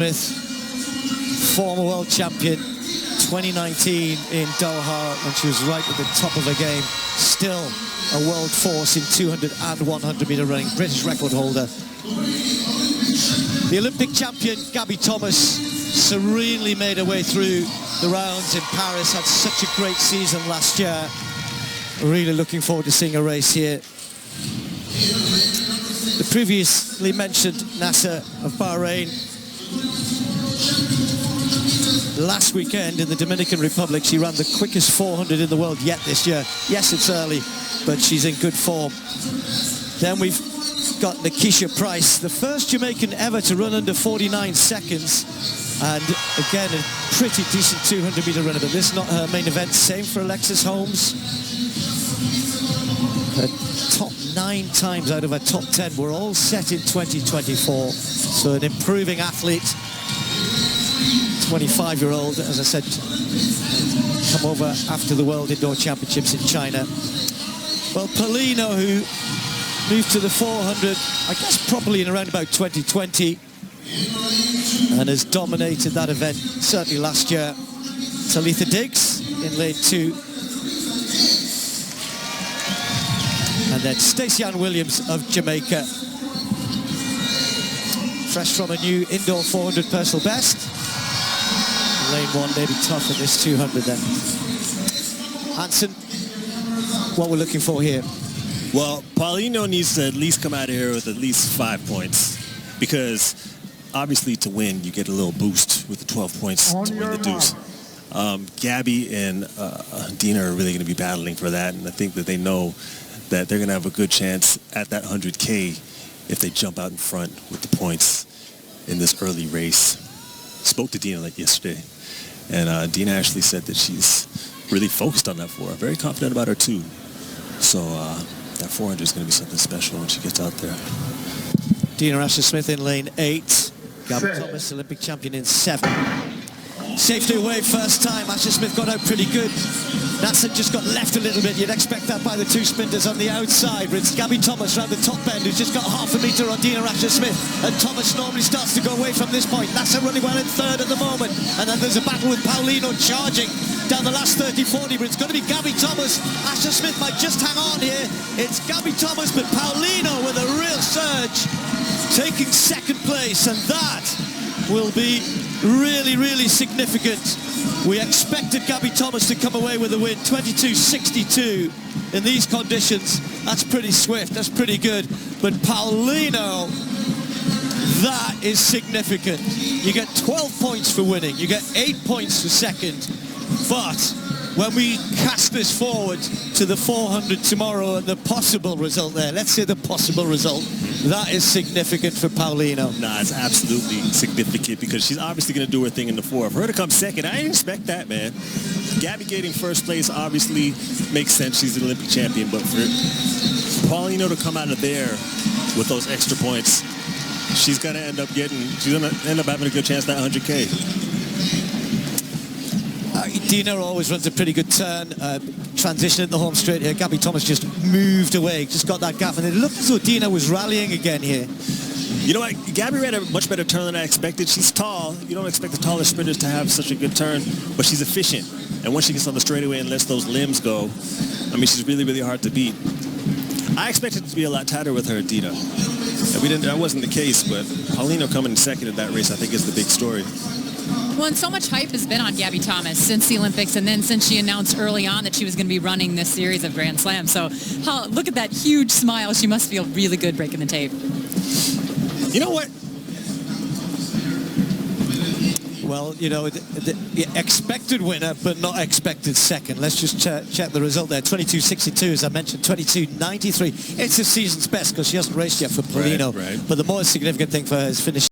Smith, former world champion, 2019 in Doha when she was right at the top of her game. Still a world force in 200 and 100 meter running, British record holder. The Olympic champion, Gabby Thomas, serenely made her way through the rounds in Paris, had such a great season last year. Really looking forward to seeing a race here. The previously mentioned Nasser of Bahrain, last weekend in the Dominican Republic, she ran the quickest 400 in the world yet this year. Yes, it's early, but she's in good form. Then we've got Nikisha Price, the first Jamaican ever to run under 49 seconds. And again, a pretty decent 200 meter runner, but this is not her main event. Same for Alexis Holmes. Her top 9 times out of her top 10 were all set in 2024. So an improving athlete. 25-year-old, as I said, come over after the World Indoor Championships in China. Well, Paulino, who moved to the 400, I guess probably in around about 2020, and has dominated that event, certainly last year. Talitha Diggs in lane 2. And then Stacey Ann Williams of Jamaica. Fresh from a new indoor 400 personal best. Lane 1 maybe tough in this 200 then. Hansen, what we're looking for here? Well, Paulino needs to at least come out of here with at least 5 points, because obviously to win you get a little boost with the 12 points to win the deuce. Gabby and Dina are really going to be battling for that, and I think that they know that they're going to have a good chance at that 100K if they jump out in front with the points in this early race. Spoke to Dina like yesterday, and Dina actually said that she's really focused on that 4. Very confident about her too. So that 400 is going to be something special when she gets out there. Dina Asher-Smith in lane 8. Gabby Thomas, Olympic champion, in 7. Safety away first time. Asher-Smith got out pretty good. Nasser just got left a little bit. You'd expect that by the 2 sprinters on the outside. But it's Gabby Thomas around the top end, who's just got half a metre on Dina Asher-Smith. And Thomas normally starts to go away from this point. Nasser running well in 3rd at the moment. And then there's a battle with Paulino charging down the last 30-40. But it's going to be Gabby Thomas. Asher-Smith might just hang on here. It's Gabby Thomas, but Paulino with a real surge, taking 2nd place. And that will be really, really significant. We expected Gabby Thomas to come away with a win, 22.62 in these conditions. That's pretty swift, that's pretty good. But Paulino, that is significant. You get 12 points for winning, you get 8 points for 2nd. But when we cast this forward to the 400 tomorrow and the possible result there, let's say the possible result, that is significant for Paulino. Nah, it's absolutely significant, because she's obviously going to do her thing in the 4. For her to come 2nd, I didn't expect that, man. Gabby getting 1st place obviously makes sense. She's the Olympic champion, but for Paulino to come out of there with those extra points, she's going to end up having a good chance at that 100K. Dina always runs a pretty good turn, transition in the home straight here. Gabby Thomas just moved away, just got that gap, and it looked as though Dina was rallying again here. You know what, Gabby ran a much better turn than I expected. She's tall. You don't expect the taller sprinters to have such a good turn, but she's efficient. And once she gets on the straightaway and lets those limbs go, I mean, she's really, really hard to beat. I expected it to be a lot tighter with her, Dina. And that wasn't the case, but Paulino coming 2nd in that race, I think, is the big story. Well, and so much hype has been on Gabby Thomas since the Olympics, and then since she announced early on that she was going to be running this series of Grand Slams. So look at that huge smile. She must feel really good breaking the tape. You know what? Well, you know, the expected winner, but not expected 2nd. Let's just check the result there. 22.62, as I mentioned, 22.93. It's the season's best, because she hasn't raced yet for Paulino. Right. But the more significant thing for her is finishing